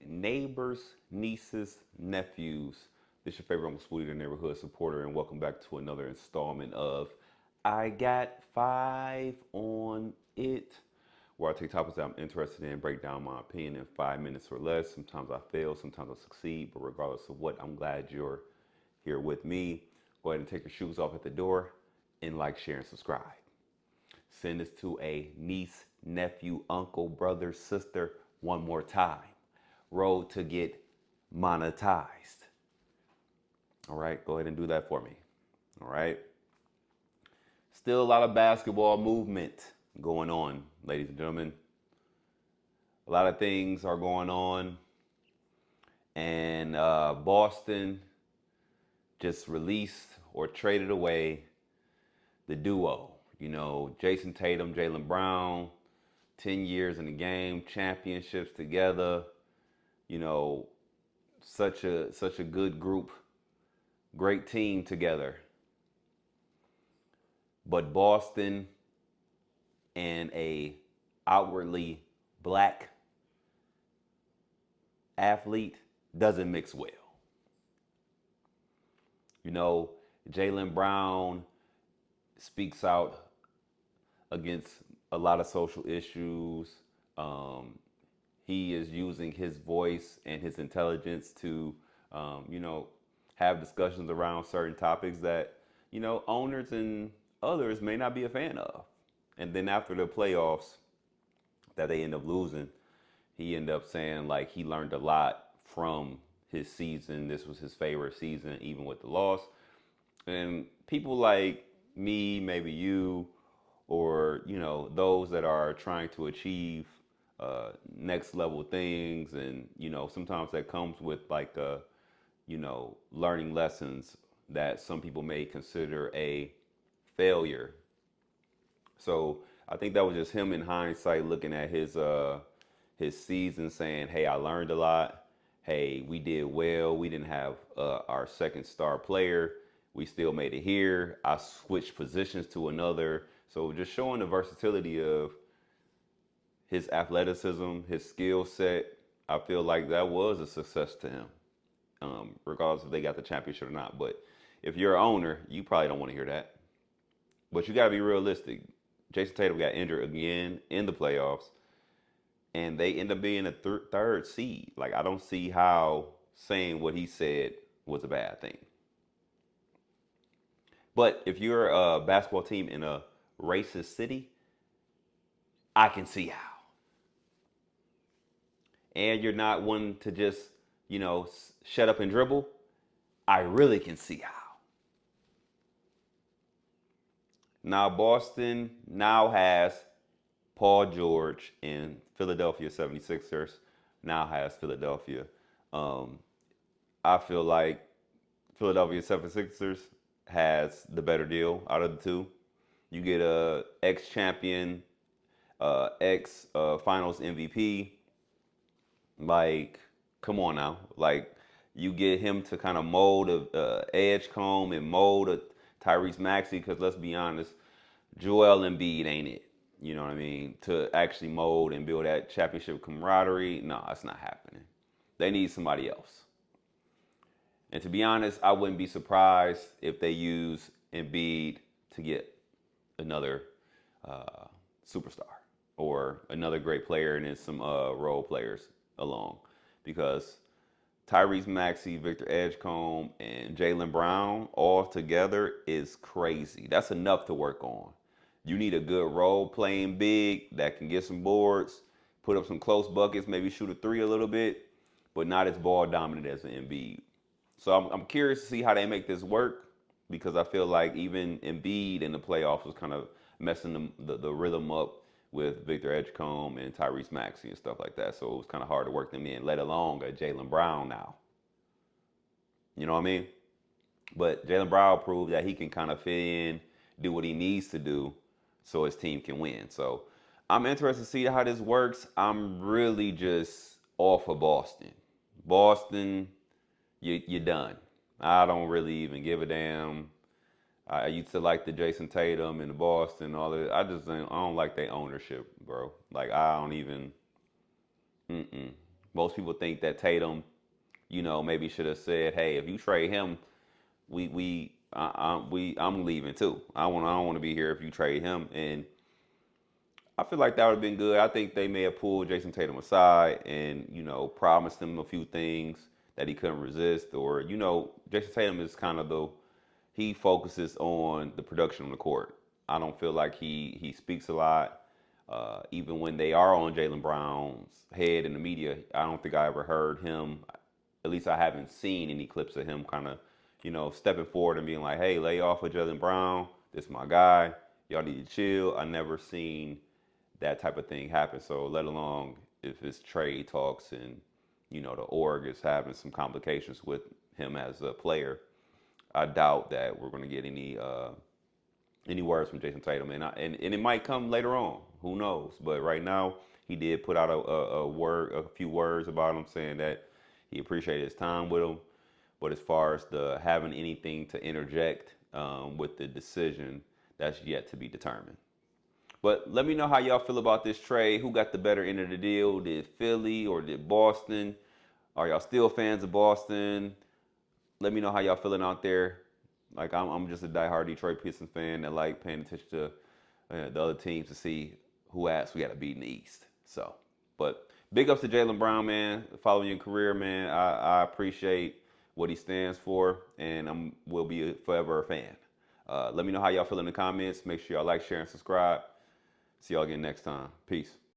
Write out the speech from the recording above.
neighbors, nieces, nephews. This is your favorite Uncle Spooty, the neighborhood supporter, and welcome back to another installment of I Got Five on It, where I take topics that I'm interested in, break down my opinion in 5 minutes or less. Sometimes I fail, sometimes I succeed, but regardless of what, I'm glad you're here with me. Go ahead and take your shoes off at the door and like, share, and subscribe. Send this to a niece, nephew, uncle, brother, sister one more time. Road to get monetized. All right, go ahead and do that for me. All right. Still a lot of basketball movement going on, ladies and gentlemen. A lot of things are going on, and Boston just released or traded away the duo. You know, Jason Tatum, Jaylen Brown, 10 years in the game, championships together. You know, such a good group, great team together. But Boston and a outwardly black athlete doesn't mix well. You know, Jaylen Brown speaks out against a lot of social issues. Um, he is using his voice and his intelligence to, you know, have discussions around certain topics that, you know, owners and others may not be a fan of. And then after the playoffs that they end up losing, he ended up saying like he learned a lot from his season. This was his favorite season, even with the loss. And people like me, maybe you, or you know, those that are trying to achieve next level things, and you know, sometimes that comes with like you know, learning lessons that some people may consider a failure. So I think that was just him in hindsight looking at his season, saying, "Hey, I learned a lot. Hey, we did well. We didn't have our second star player. We still made it here. I switched positions to another." So just showing the versatility of his athleticism, his skill set. I feel like that was a success to him, regardless if they got the championship or not. But if you're an owner, you probably don't want to hear that. But you got to be realistic. Jason Tatum got injured again in the playoffs, and they end up being a third seed. Like, I don't see how saying what he said was a bad thing. But if you're a basketball team in a racist city, I can see how. And you're not one to just, you know, shut up and dribble, I really can see how. Now, Boston now has Paul George, and Philadelphia 76ers now has Philadelphia. Um, I feel like Philadelphia 76ers has the better deal out of the two. You get a ex-champion, ex-finals MVP. Like, come on now. Like, you get him to kind of mold a edge comb and mold a Tyrese Maxey, because let's be honest, Joel Embiid ain't it. You know what I mean? To actually mold and build that championship camaraderie, no, that's not happening. They need somebody else. And to be honest, I wouldn't be surprised if they use Embiid to get another uh, superstar or another great player and then some role players along. Because Tyrese Maxey, Victor Edgecombe, and Jaylen Brown all together is crazy. That's enough to work on. You need a good role playing big that can get some boards, put up some close buckets, maybe shoot a three a little bit, but not as ball dominant as an Embiid. So I'm curious to see how they make this work, because I feel like even Embiid in the playoffs was kind of messing the rhythm up with Victor Edgecombe and Tyrese Maxey and stuff like that. So it was kind of hard to work them in, let alone a Jaylen Brown now. You know what I mean? But Jaylen Brown proved that he can kind of fit in, do what he needs to do so his team can win. So I'm interested to see how this works. I'm really just off of Boston. Boston, you're done. I don't really even give a damn. I used to like the Jason Tatum and the Boston, all that. I don't like their ownership, bro. Like, I don't even. Mm-mm. Most people think that Tatum, maybe should have said, "Hey, if you trade him, I'm leaving too. I don't want to be here if you trade him." And I feel like that would have been good. I think they may have pulled Jason Tatum aside and, promised him a few things that he couldn't resist. Or, Jason Tatum is kind of he focuses on the production on the court. I don't feel like he speaks a lot. Even when they are on Jaylen Brown's head in the media, I don't think I ever heard him. At least I haven't seen any clips of him kind of, stepping forward and being like, "Hey, lay off of Jaylen Brown. This is my guy. Y'all need to chill." I never seen that type of thing happen. So let alone if it's trade talks and the org is having some complications with him as a player, I doubt that we're going to get any words from Jason Tatum, and it might come later on. Who knows? But right now, he did put out a few words about him, saying that he appreciated his time with him. But as far as the having anything to interject with the decision, that's yet to be determined. But let me know how y'all feel about this trade. Who got the better end of the deal? Did Philly or did Boston? Are y'all still fans of Boston? Let me know how y'all feeling out there. Like I'm just a diehard Detroit Pistons fan that like paying attention to the other teams to see who else we got to beat in the East. So, but big ups to Jaylen Brown, man. Following your career, man. I appreciate what he stands for, and will be forever a fan. Let me know how y'all feel in the comments. Make sure y'all like, share, and subscribe. See y'all again next time. Peace.